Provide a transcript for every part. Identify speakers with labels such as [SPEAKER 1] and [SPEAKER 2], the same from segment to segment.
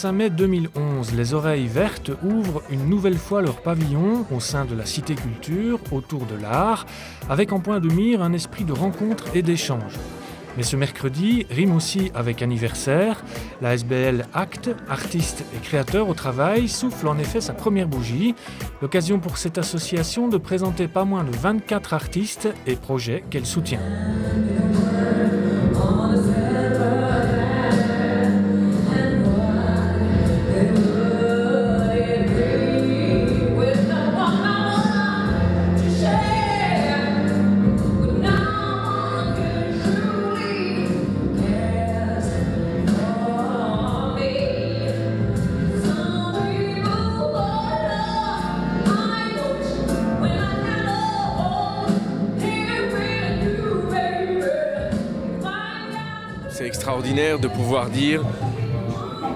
[SPEAKER 1] 25 mai 2011, les Oreilles Vertes ouvrent une nouvelle fois leur pavillon au sein de la Cité Culture, autour de l'art, avec en point de mire un esprit de rencontre et d'échange. Mais ce mercredi rime aussi avec anniversaire. La SBL Acte, artiste et créateur au travail, souffle en effet sa première bougie. L'occasion pour cette association de présenter pas moins de 24 artistes et projets qu'elle soutient.
[SPEAKER 2] C'est extraordinaire de pouvoir dire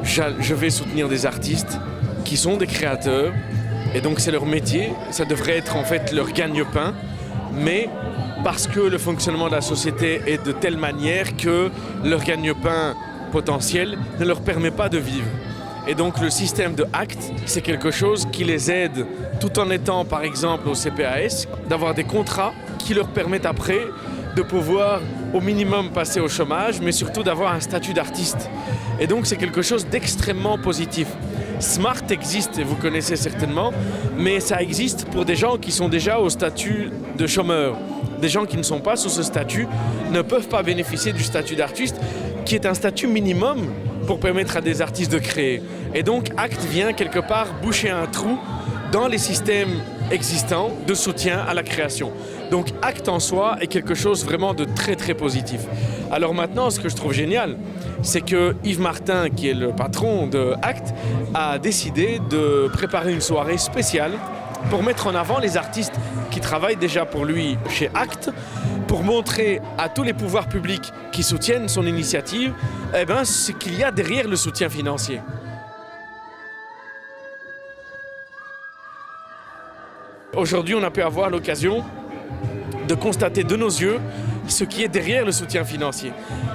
[SPEAKER 2] je vais soutenir des artistes qui sont des créateurs et donc c'est leur métier, ça devrait être en fait leur gagne-pain, mais parce que le fonctionnement de la société est de telle manière que leur gagne-pain potentiel ne leur permet pas de vivre. Et donc le système de Acte, c'est quelque chose qui les aide tout en étant par exemple au CPAS, d'avoir des contrats qui leur permettent après de pouvoir au minimum passer au chômage, mais surtout d'avoir un statut d'artiste. Et donc c'est quelque chose d'extrêmement positif. Smart existe, et vous connaissez certainement, mais ça existe pour des gens qui sont déjà au statut de chômeur. Des gens qui ne sont pas sous ce statut ne peuvent pas bénéficier du statut d'artiste, qui est un statut minimum pour permettre à des artistes de créer. Et donc Acte vient quelque part boucher un trou dans les systèmes existants de soutien à la création. Donc Acte en soi est quelque chose vraiment de très très positif. Alors maintenant, ce que je trouve génial, c'est que Yves Martin, qui est le patron de Acte, a décidé de préparer une soirée spéciale pour mettre en avant les artistes qui travaillent déjà pour lui chez Acte, pour montrer à tous les pouvoirs publics qui soutiennent son initiative ce qu'il y a derrière le soutien financier. Aujourd'hui, on a pu avoir l'occasion de constater de nos yeux ce qui est derrière le soutien financier.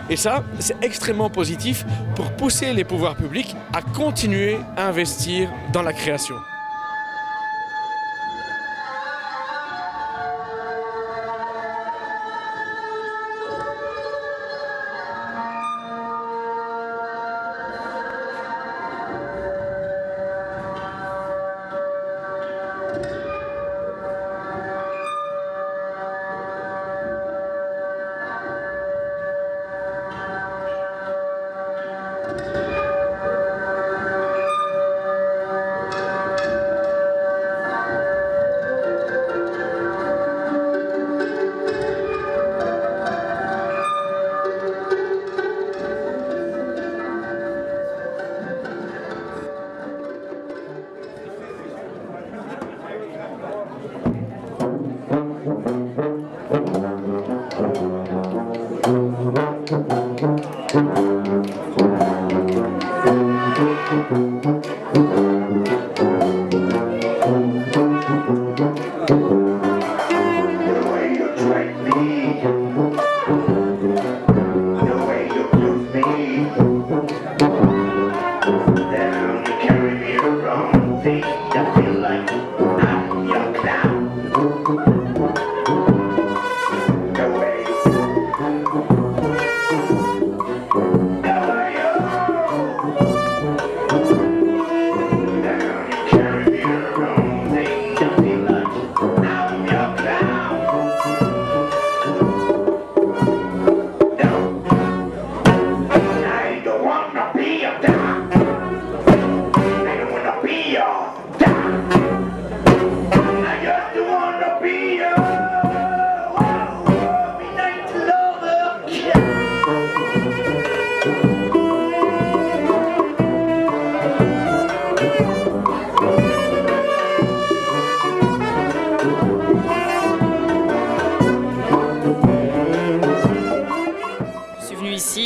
[SPEAKER 2] Et ça, c'est extrêmement positif pour pousser les pouvoirs publics à continuer à investir dans la création.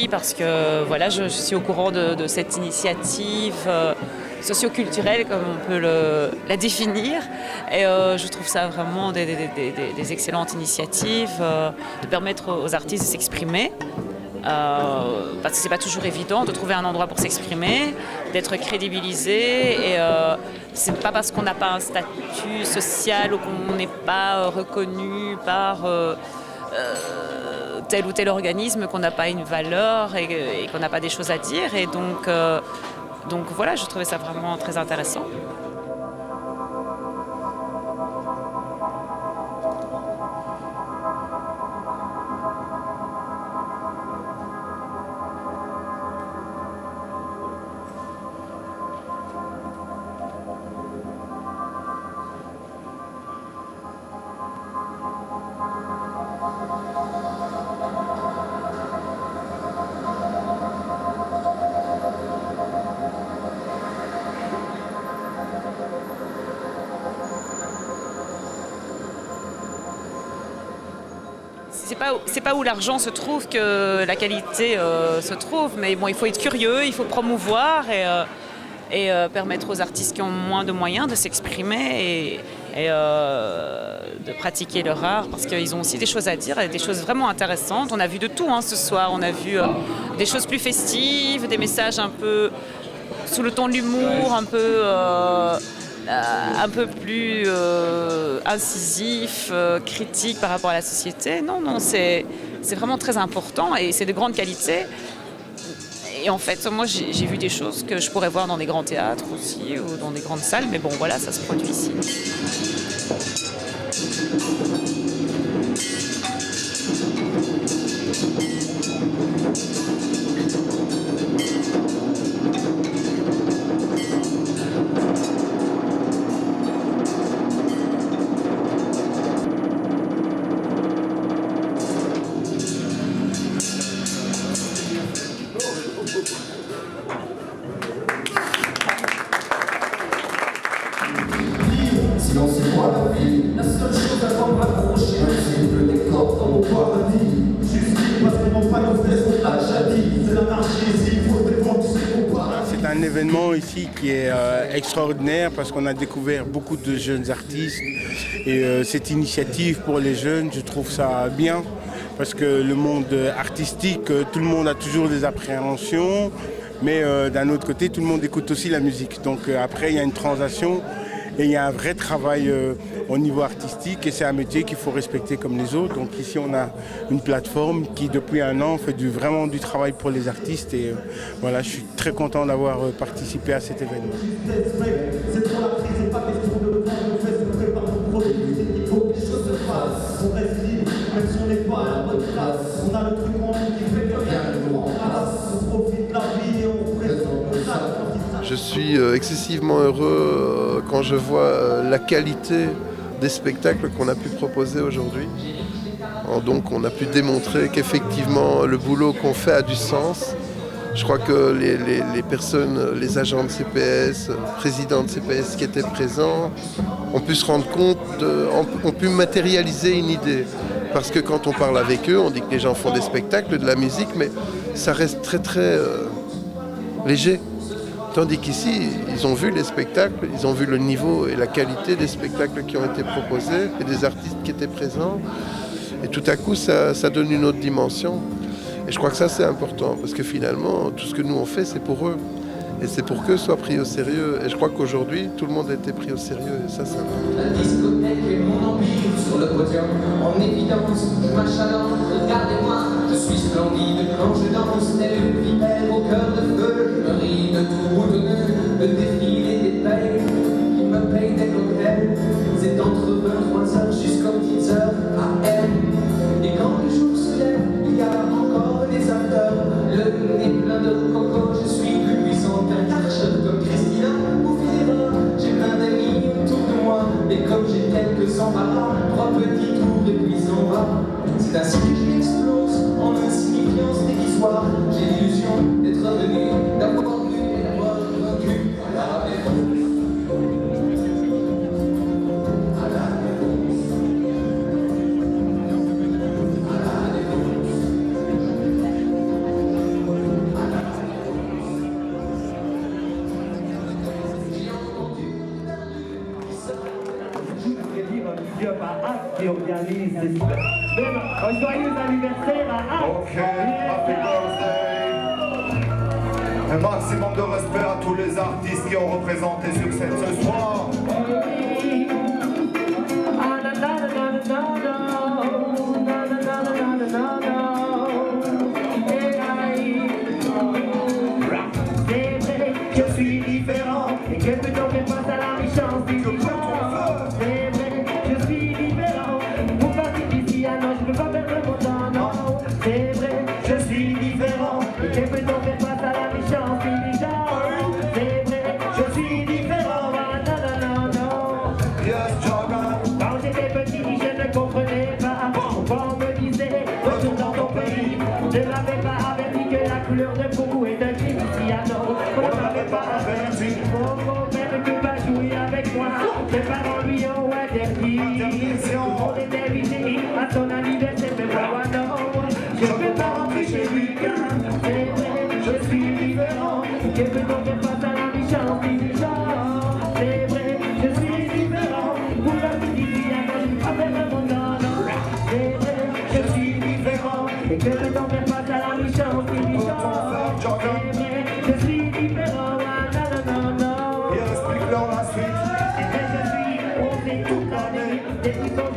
[SPEAKER 3] Parce que voilà, je suis au courant de cette initiative socio-culturelle, comme on peut la définir. Et je trouve ça vraiment des excellentes initiatives de permettre aux artistes de s'exprimer. parce que c'est pas toujours évident de trouver un endroit pour s'exprimer, d'être crédibilisé. Et c'est pas parce qu'on n'a pas un statut social ou qu'on n'est pas reconnu par tel ou tel organisme qu'on n'a pas une valeur et qu'on n'a pas des choses à dire. Et donc voilà, je trouvais ça vraiment très intéressant. C'est pas où l'argent se trouve que la qualité se trouve, mais bon, il faut être curieux, il faut promouvoir et permettre aux artistes qui ont moins de moyens de s'exprimer et de pratiquer leur art, parce qu'ils ont aussi des choses à dire, et des choses vraiment intéressantes. On a vu de tout ce soir, on a vu des choses plus festives, des messages un peu sous le ton de l'humour, un peu plus incisif, critique par rapport à la société. Non, c'est vraiment très important et c'est de grande qualité. Et en fait, moi, j'ai vu des choses que je pourrais voir dans des grands théâtres aussi ou dans des grandes salles, mais bon, voilà, ça se produit ici.
[SPEAKER 4] C'est un événement ici qui est extraordinaire parce qu'on a découvert beaucoup de jeunes artistes et cette initiative pour les jeunes, je trouve ça bien parce que le monde artistique, tout le monde a toujours des appréhensions, mais d'un autre côté, tout le monde écoute aussi la musique. Donc après, il y a une transaction et il y a un vrai travail au niveau artistique et c'est un métier qu'il faut respecter comme les autres. Donc ici, on a une plateforme qui, depuis un an, fait vraiment du travail pour les artistes et voilà, je suis très content d'avoir participé à cet événement.
[SPEAKER 5] Je suis excessivement heureux quand je vois la qualité des spectacles qu'on a pu proposer aujourd'hui. Donc on a pu démontrer qu'effectivement le boulot qu'on fait a du sens. Je crois que les personnes, les agents de CPS, présidents de CPS qui étaient présents, ont pu se rendre compte, ont pu matérialiser une idée. Parce que quand on parle avec eux, on dit que les gens font des spectacles, de la musique, mais ça reste très très léger. Tandis qu'ici, ils ont vu les spectacles, ils ont vu le niveau et la qualité des spectacles qui ont été proposés et des artistes qui étaient présents. Et tout à coup, ça donne une autre dimension. Et je crois que ça, c'est important, parce que finalement, tout ce que nous on fait, c'est pour eux. Et c'est pour qu'eux soient pris au sérieux. Et je crois qu'aujourd'hui, tout le monde a été pris au sérieux. Et ça, c'est important.
[SPEAKER 6] La discothèque et mon empire sur le podium, en évidence, je m'achalante, regardez-moi, je suis splendide quand je danse, telle une vipère au cœur de feu, je me ris de tout boutonneux, le défilé des payes, qui me payent des cocktails, c'est entre 23h jusqu'aux 10h AM. Et quand le jour se lève, il y a encore des acteurs, le nez plein de coco, je suis plus puissant qu'un Karcher comme Christina ou Federer. J'ai plein d'amis autour de moi, et comme j'ai quelques embarras, 3 petits tours et puis s'en va. C'est ainsi que j'explose en insignifiance dérisoire. J'ai l'illusion d'être revenu, d'avoir vu et d'avoir vaincu.
[SPEAKER 7] Dieu par Hack qui organise des même un joyeux anniversaire à Hack.
[SPEAKER 8] Ok, happy birthday. Un maximum de respect à tous les artistes qui ont représenté sur scène ce soir.
[SPEAKER 7] Je suis différent et que peut-on faire face à la méchance des gens. C'est vrai, je suis différent. Pour partir d'ici, ah non, je peux pas perdre mon temps, non. C'est vrai, je suis différent et que peut-on faire face à la méchance des gens. C'est vrai, je suis différent, ah non, non, non, non.
[SPEAKER 8] Yes, Jordan.
[SPEAKER 7] Quand j'étais petit, je ne comprenais pas. On me disait, retourne dans ton pays. Je n'avais pas averti que la couleur de peau est un crime ici, ah non. On ne m'avait pas averti. Mon père ne peut pas jouer avec moi. Mes parents lui ont interdit. On est invité à son anniversaire, mais moi non. Je ne peux pas rentrer chez lui car c'est vrai, je suis différent. Que peut-on faire face à la méchance des gens? C'est vrai, je suis différent. Pour la petite fille, moi je ne peux pas perdre mon temps, non. C'est vrai, je suis différent. Et que peut-on faire face à la méchance des gens? C'est vrai, je suis différent. Non, non, non, non.
[SPEAKER 8] Et explique-leur la suite.
[SPEAKER 7] C'est vrai, je suis, on sait toute l'année. Des petits